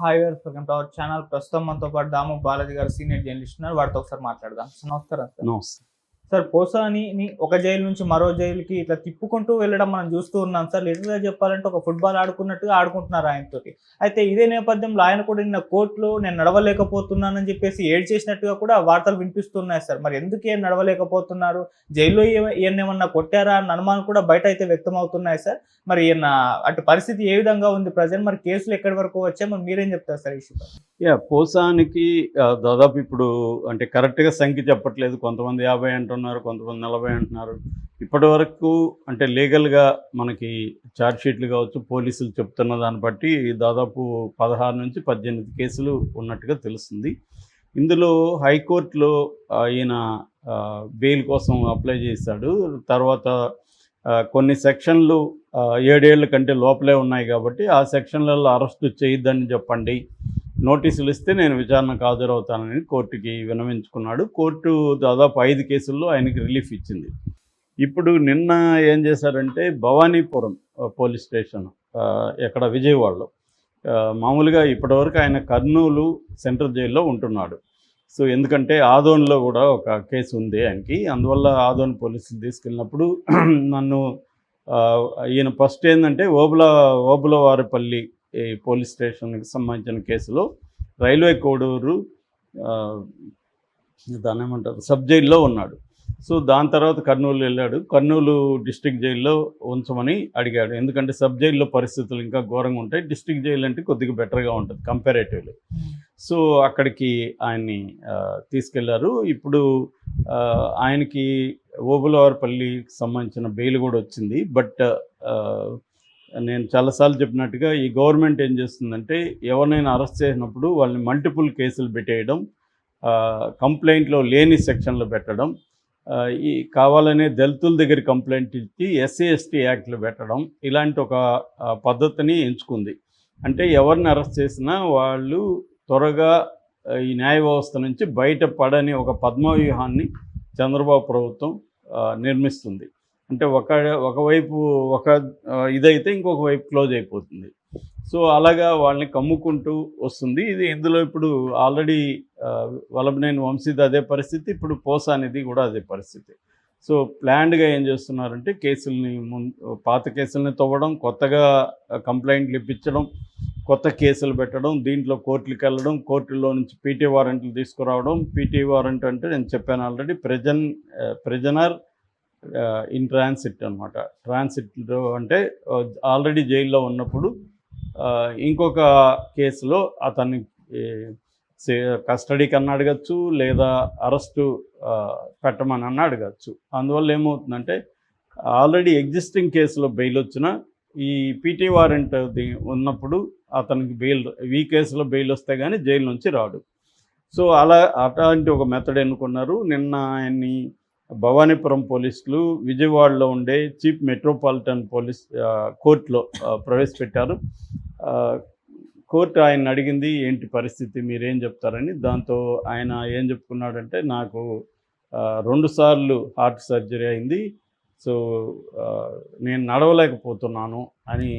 Hi గారు, welcome to our channel. ప్రస్తుతం మనతో పాటు దాము బాలాజీ గారు సీనియర్ జర్నలిస్ట్ ఉన్నారు. వారితో ఒకసారి మాట్లాడదాం. సో, నమస్కారం సార్. నమస్తే. సార్, పోసానిని ఒక జైలు నుంచి మరో జైలుకి ఇట్లా తిప్పుకుంటూ వెళ్ళడం మనం చూస్తూ ఉన్నాం సార్. లిటరల్‌గా చెప్పాలంటే ఒక ఫుట్‌బాల్ ఆడుకున్నట్టుగా ఆడుకుంటున్నారు ఆయనతోటి. అయితే ఇదే నేపథ్యంలో ఆయన కూడా నిన్న కోర్టులో నేను నడవలేకపోతున్నానని చెప్పేసి ఏడ్చేసినట్టుగా కూడా వార్తలు వినిపిస్తున్నాయి సార్. మరి ఎందుకు ఈయన నడవలేకపోతున్నారు? జైల్లో ఈయన్నేమన్నా కొట్టారా అన్న అనుమానాలు కూడా బయట అయితే వ్యక్తమవుతున్నాయి సార్. మరి ఈయన అటు పరిస్థితి ఏ విధంగా ఉంది ప్రెజెంట్? మరి కేసులు ఎక్కడి వరకు వచ్చాయి? మరి మీరేం చెప్తారు సార్ ఈ ఇష్యూపై? పోసానికి దాదాపు ఇప్పుడు అంటే కరెక్ట్‌గా సంఖ్య చెప్పట్లేదు. కొంతమంది 50 అంటున్నారు, కొంతమంది 40 అంటున్నారు. ఇప్పటివరకు అంటే లీగల్‌గా మనకి ఛార్జ్ షీట్లు కావచ్చు, పోలీసులు చెప్తున్న దాన్ని బట్టి దాదాపు 16 నుంచి 18 కేసులు ఉన్నట్టుగా తెలుస్తుంది. ఇందులో హైకోర్టులో ఈయన బెయిల్ కోసం అప్లై చేశాడు. తర్వాత కొన్ని సెక్షన్లు 7 ఏళ్ల కంటే లోపలే ఉన్నాయి కాబట్టి ఆ సెక్షన్లలో అరెస్టు చేయొద్దని చెప్పండి, నోటీసులు ఇస్తే నేను విచారణకు హాజరవుతానని కోర్టుకి విన్నవించుకున్నాడు. కోర్టు దాదాపు 5 కేసుల్లో ఆయనకి రిలీఫ్ ఇచ్చింది. ఇప్పుడు నిన్న ఏం చేశారంటే భవానీపురం పోలీస్ స్టేషన్ ఎక్కడ విజయవాడలో, మామూలుగా ఇప్పటివరకు ఆయన కర్నూలు సెంట్రల్ జైల్లో ఉంటున్నాడు. సో ఎందుకంటే ఆదోన్లో కూడా ఒక కేసు ఉంది ఆయనకి. అందువల్ల ఆదోన్ పోలీసులు తీసుకెళ్ళినప్పుడు నన్ను ఈయన ఫస్ట్ ఏంటంటే ఓబులవారిపల్లి పోలీస్ స్టేషన్కి సంబంధించిన కేసులో రైల్వే కోడూరు దాన్ని ఏమంటారు సబ్ జైల్లో ఉన్నాడు. సో దాని తర్వాత కర్నూలు వెళ్ళాడు. కర్నూలు డిస్ట్రిక్ట్ జైల్లో ఉంచమని అడిగాడు. ఎందుకంటే సబ్ జైల్లో పరిస్థితులు ఇంకా ఘోరంగా ఉంటాయి. డిస్ట్రిక్ట్ జైలు అంటే కొద్దిగా బెటర్గా ఉంటుంది కంపారేటివ్లీ. సో అక్కడికి ఆయన్ని తీసుకెళ్లారు. ఇప్పుడు ఆయనకి ఓబులవారిపల్లికి సంబంధించిన బెయిల్ కూడా వచ్చింది. బట్ నేను చాలాసార్లు చెప్పినట్టుగా ఈ గవర్నమెంట్ ఏం చేస్తుందంటే ఎవరినైనా అరెస్ట్ చేసినప్పుడు వాళ్ళని మల్టిపుల్ కేసులు పెట్టేయడం, కంప్లైంట్లో లేని సెక్షన్లు పెట్టడం, ఈ కావాలనే దళితుల దగ్గర కంప్లైంట్ ఇచ్చి ఎస్సీ ఎస్టీ యాక్ట్లు పెట్టడం, ఇలాంటి ఒక పద్ధతిని ఎంచుకుంది. అంటే ఎవరిని అరెస్ట్ చేసినా వాళ్ళు త్వరగా ఈ న్యాయ వ్యవస్థ నుంచి బయటపడని ఒక పద్మవ్యూహాన్ని చంద్రబాబు ప్రభుత్వం నిర్మిస్తుంది. అంటే ఒకవైపు ఒక ఇదైతే ఇంకొక వైపు క్లోజ్ అయిపోతుంది. సో అలాగా వాళ్ళని కమ్ముకుంటూ వస్తుంది. ఇందులో ఇప్పుడు ఆల్రెడీ వల్లభనేని వంశీది అదే పరిస్థితి, ఇప్పుడు పోసానిది కూడా అదే పరిస్థితి. సో ప్లాన్డ్గా ఏం చేస్తున్నారంటే కేసుల్ని పాత కేసుల్ని తవ్వడం, కొత్తగా కంప్లైంట్లు ఇప్పించడం, కొత్త కేసులు పెట్టడం, దీంట్లో కోర్టులకు వెళ్ళడం, కోర్టులో నుంచి పీటీ వారెంట్లు తీసుకురావడం. పీటీ వారెంట్ అంటే నేను చెప్పాను ఆల్రెడీ, ప్రిజనర్ ఇన్ ట్రాన్సిట్ అనమాట. ట్రాన్సిట్లో అంటే ఆల్రెడీ జైల్లో ఉన్నప్పుడు ఇంకొక కేసులో అతన్ని కస్టడీకి అన్న అడగచ్చు, లేదా అరెస్టు పెట్టమని అన్న అడగచ్చు. అందువల్ల ఏమవుతుందంటే ఆల్రెడీ ఎగ్జిస్టింగ్ కేసులో బెయిల్ వచ్చిన ఈ పీటీ వారెంట్ ఉన్నప్పుడు అతనికి బెయిల్, ఈ కేసులో బెయిల్ వస్తే కానీ జైలు నుంచి రాడు. సో అలాంటి ఒక మెథడ్ ఎన్నుకున్నారు. నిన్న ఆయన్ని భవానీపురం పోలీసులు విజయవాడలో ఉండే చీఫ్ మెట్రోపాలిటన్ పోలీస్ కోర్టులో ప్రవేశపెట్టారు. కోర్టు ఆయన అడిగింది ఏంటి పరిస్థితి, మీరేం చెప్తారని. దాంతో ఆయన ఏం చెప్పుకున్నాడంటే నాకు 2 సార్లు హార్ట్ సర్జరీ అయింది, సో నేను నడవలేకపోతున్నాను అని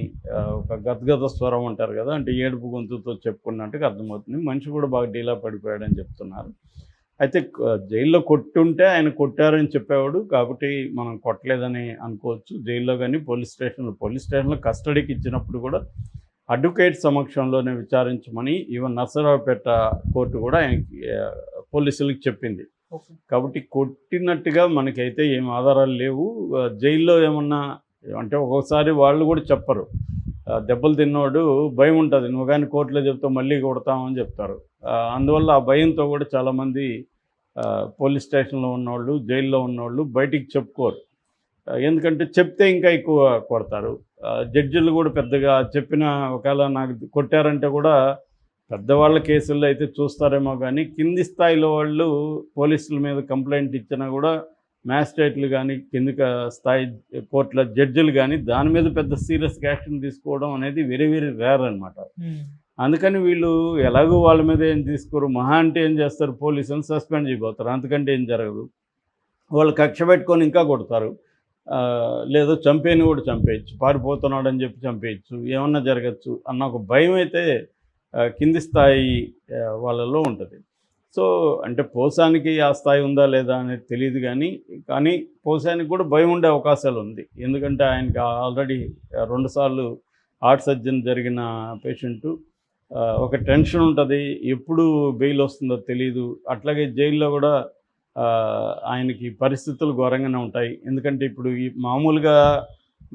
ఒక గద్గద స్వరం అంటారు కదా, అంటే ఏడుపు గొంతుతో చెప్పుకున్నట్టుగా అర్థమవుతుంది. మనిషి కూడా బాగా డీలా పడిపోయాడని చెప్తున్నారు. అయితే జైల్లో కొట్టుంటే ఆయన కొట్టారని చెప్పేవాడు, కాబట్టి మనం కొట్టలేదని అనుకోవచ్చు. జైల్లో కానీ పోలీస్ స్టేషన్లో కస్టడీకి ఇచ్చినప్పుడు కూడా అడ్వకేట్ సమక్షంలోనే విచారించమని ఈవెన్ నర్సరావుపేట కోర్టు కూడా ఆయనకి పోలీసులకు చెప్పింది. కాబట్టి కొట్టినట్టుగా మనకైతే ఏం ఆధారాలు లేవు. జైల్లో ఏమన్నా అంటే ఒక్కొక్కసారి వాళ్ళు కూడా చెప్పరు, దెబ్బలు తిన్నవాడు భయం ఉంటుంది, నువ్వు కానీ కోర్టులో చెప్తావు మళ్ళీ కొడతామని చెప్తారు. అందువల్ల ఆ భయంతో కూడా చాలామంది పోలీస్ స్టేషన్లో ఉన్నవాళ్ళు, జైల్లో ఉన్నవాళ్ళు బయటికి చెప్పుకోరు. ఎందుకంటే చెప్తే ఇంకా ఎక్కువ కొడతారు. జడ్జిలు కూడా పెద్దగా చెప్పిన ఒకవేళ నాకు కొట్టారంటే కూడా పెద్దవాళ్ళ కేసుల్లో అయితే చూస్తారేమో, కానీ కింది స్థాయిలో వాళ్ళు పోలీసుల మీద కంప్లైంట్ ఇచ్చినా కూడా మ్యాజిస్ట్రేట్లు కానీ కింది స్థాయి కోర్టుల జడ్జిలు కానీ దాని మీద పెద్ద సీరియస్గా యాక్షన్ తీసుకోవడం అనేది వెరీ వెరీ రేర్ అనమాట. అందుకని వీళ్ళు ఎలాగో వాళ్ళ మీద ఏం తీసుకోరు, మహా అంటే ఏం చేస్తారు, పోలీసులను సస్పెండ్ చేయబోతారు, అంతకంటే ఏం జరగదు. వాళ్ళు కక్ష పెట్టుకొని ఇంకా కొడతారు. లేదో చంపేని కూడా చంపేయచ్చు, పారిపోతున్నాడని చెప్పి చంపేయచ్చు, ఏమన్నా జరగచ్చు అన్న ఒక భయం అయితే కింది స్థాయి వాళ్ళలో ఉంటుంది. సో అంటే పోసానికి ఆ స్థాయి ఉందా లేదా అనేది తెలియదు, కానీ పోసానికి కూడా భయం ఉండే అవకాశాలు ఉంది. ఎందుకంటే ఆయనకి ఆల్రెడీ 2 సార్లు హార్ట్ సర్జరీ జరిగిన పేషెంటు. ఒక టెన్షన్ ఉంటుంది, ఎప్పుడు బెయిల్ వస్తుందో తెలియదు. అట్లాగే జైల్లో కూడా ఆయనకి పరిస్థితులు ఘోరంగానే ఉంటాయి. ఎందుకంటే ఇప్పుడు ఈ మామూలుగా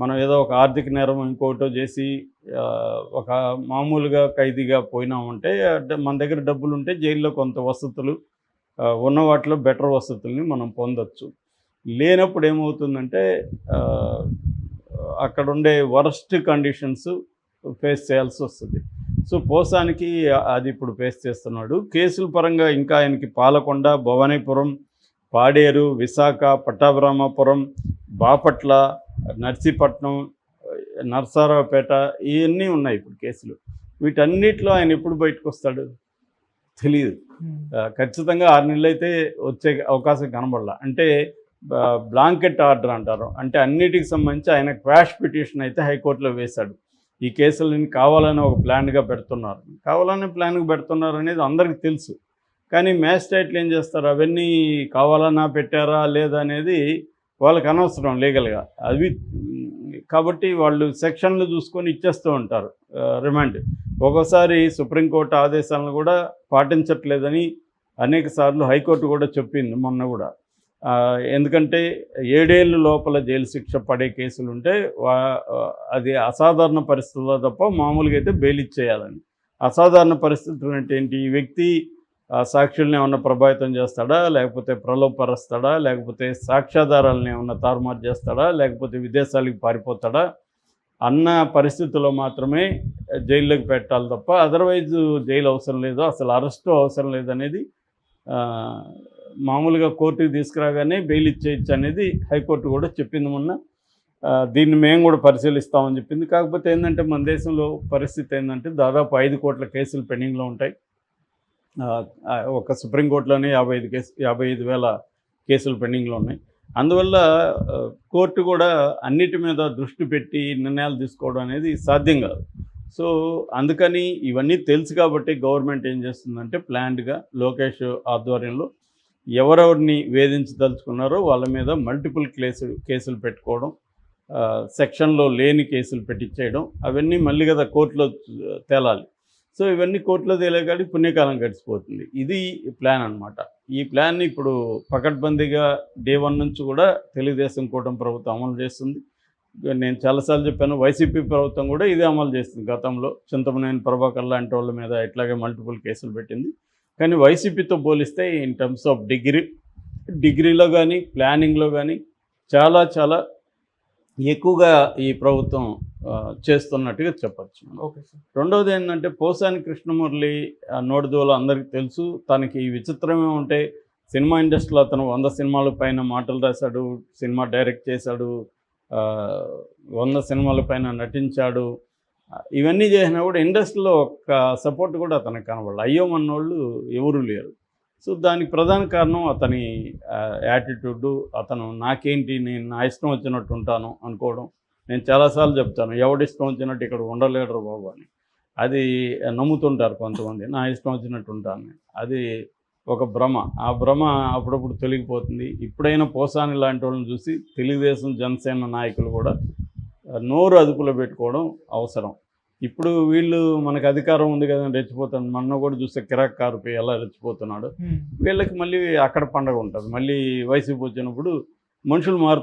మనం ఏదో ఒక ఆర్థిక నేరం ఇంకోటో చేసి ఒక మామూలుగా ఖైదీగా పోయినామంటే మన దగ్గర డబ్బులు ఉంటే జైల్లో కొంత వసతులు ఉన్న వాటిలో బెటర్ వసతుల్ని మనం పొందొచ్చు. లేనప్పుడు ఏమవుతుందంటే అక్కడ ఉండే వరస్ట్ కండిషన్స్ ఫేస్ చేయాల్సి వస్తుంది. సో పోసానికి అది ఇప్పుడు ఫేస్ చేస్తున్నాడు. కేసుల పరంగా ఇంకా ఆయనకి పాలకొండ, భవానీపురం, పాడేరు, విశాఖ, పట్టాభిరామాపురం, బాపట్ల, నర్సీపట్నం, నరసరావుపేట ఇవన్నీ ఉన్నాయి ఇప్పుడు కేసులు. వీటన్నిటిలో ఆయన ఎప్పుడు బయటకు వస్తాడు తెలియదు. ఖచ్చితంగా 6 నెలలు అయితే వచ్చే అవకాశం కనబడాల. అంటే బ్లాంకెట్ ఆర్డర్ అంటారు, అంటే అన్నిటికి సంబంధించి ఆయన క్వాష్ పిటిషన్ అయితే హైకోర్టులో వేశాడు. ఈ కేసులని కావాలని ఒక ప్లాన్గా పెడుతున్నారు, అనేది అందరికీ తెలుసు. కానీ మ్యాజిస్ట్రేట్లు ఏం చేస్తారు, అవన్నీ కావాలన్నా పెట్టారా లేదా అనేది వాళ్ళకి అనవసరం లీగల్గా. అవి కాబట్టి వాళ్ళు సెక్షన్లు చూసుకొని ఇచ్చేస్తూ ఉంటారు రిమాండ్. ఒక్కోసారి సుప్రీంకోర్టు ఆదేశాలను కూడా పాటించట్లేదని అనేక సార్లు హైకోర్టు కూడా చెప్పింది మొన్న కూడా. ఎందుకంటే 7 ఏళ్ళ లోపల జైలు శిక్ష పడే కేసులు ఉంటే అది అసాధారణ పరిస్థితుల్లో తప్ప మామూలుగా అయితే బెయిల్ ఇచ్చేయాలని. అసాధారణ పరిస్థితులు అంటే ఏంటి, ఈ వ్యక్తి సాక్షుల్ని ఏమన్నా ప్రభావితం చేస్తాడా, లేకపోతే ప్రలోభపరుస్తాడా, లేకపోతే సాక్ష్యాధారాలను ఏమన్నా తారుమారు చేస్తాడా, లేకపోతే విదేశాలకు పారిపోతాడా అన్న పరిస్థితుల్లో మాత్రమే జైల్లోకి పెట్టాలి తప్ప అదర్వైజ్ జైలు అవసరం లేదు, అసలు అరెస్టు అవసరం లేదనేది మామూలుగా కోర్టుకి తీసుకురాగానే బెయిల్ ఇచ్చేయచ్చు అనేది హైకోర్టు కూడా చెప్పింది మొన్న. దీన్ని మేము కూడా పరిశీలిస్తామని చెప్పింది. కాకపోతే ఏంటంటే మన దేశంలో పరిస్థితి ఏంటంటే దాదాపు 5 కోట్ల కేసులు పెండింగ్లో ఉంటాయి. ఒక సుప్రీంకోర్టులోనే 55,000 కేసులు పెండింగ్లో ఉన్నాయి. అందువల్ల కోర్టు కూడా అన్నిటి మీద దృష్టి పెట్టి నిర్ణయాలు తీసుకోవడం అనేది సాధ్యం కాదు. సో అందుకని ఇవన్నీ తెలుసు కాబట్టి గవర్నమెంట్ ఏం చేస్తుందంటే ప్లాన్డ్గా లోకేష్ ఆధ్వర్యంలో ఎవరెవరిని వేధించదలుచుకున్నారో వాళ్ళ మీద మల్టిపుల్ కేసులు పెట్టుకోవడం, సెక్షన్లో లేని కేసులు పెట్టించేయడం, అవన్నీ మళ్ళీ కదా కోర్టులో తేలాలి. సో ఇవన్నీ కోర్టులో తేలేకాడికి పుణ్యకాలం గడిచిపోతుంది. ఇది ప్లాన్ అనమాట. ఈ ప్లాన్ని ఇప్పుడు పకడ్బందీగా డే 1 నుంచి కూడా తెలుగుదేశం కూటమి ప్రభుత్వం అమలు చేస్తుంది. నేను చాలాసార్లు చెప్పాను, వైసీపీ ప్రభుత్వం కూడా ఇదే అమలు చేస్తుంది. గతంలో చింతమనేని ప్రభాకర్ లాంటి వాళ్ళ మీద ఇట్లాగే మల్టిపుల్ కేసులు పెట్టింది. కానీ వైసీపీతో పోలిస్తే ఇన్ టర్మ్స్ ఆఫ్ డిగ్రీలో కానీ ప్లానింగ్లో కానీ చాలా చాలా ఎక్కువగా ఈ ప్రభుత్వం చేస్తున్నట్టుగా చెప్పచ్చు. Okay sir. రెండవది ఏంటంటే పోసాని కృష్ణమురళి నోటిదోల అందరికీ తెలుసు. తనకి విచిత్రమే ఉంటే సినిమా ఇండస్ట్రీలో అతను 100 సినిమాల పైన మాటలు రాశాడు, సినిమా డైరెక్ట్ చేశాడు, 100 సినిమాల పైన నటించాడు. ఇవన్నీ చేసినా కూడా ఇండస్ట్రీలో ఒక్క సపోర్ట్ కూడా అతనికి కనబడాలి. అయ్యోమన్నోళ్ళు ఎవరూ లేరు. సో దానికి ప్రధాన కారణం అతని యాటిట్యూడు. అతను నాకేంటి, నేను నా ఇష్టం వచ్చినట్టు ఉంటాను అనుకోవడం. నేను చాలాసార్లు చెప్తాను, ఎవడిష్టం వచ్చినట్టు ఇక్కడ ఉండలేడు బాబు అని. అది నమ్ముతుంటారు కొంతమంది, నా ఇష్టం వచ్చినట్టు ఉంటాను. అది ఒక భ్రమ. ఆ భ్రమ అప్పుడప్పుడు తొలగిపోతుంది. ఇప్పుడైనా పోసాని లాంటి వాళ్ళని చూసి తెలుగుదేశం జనసేన నాయకులు కూడా నోరు అదుపులో పెట్టుకోవడం అవసరం. ఇప్పుడు వీళ్ళు మనకు అధికారం ఉంది కదా రెచ్చిపోతాను. మొన్న కూడా చూస్తే కిరాక్ కారుపై ఎలా రెచ్చిపోతున్నాడు. వీళ్ళకి మళ్ళీ అక్కడ పండగ ఉంటుంది. మళ్ళీ వైసీపీ వచ్చినప్పుడు మనుషులు మారుతారు.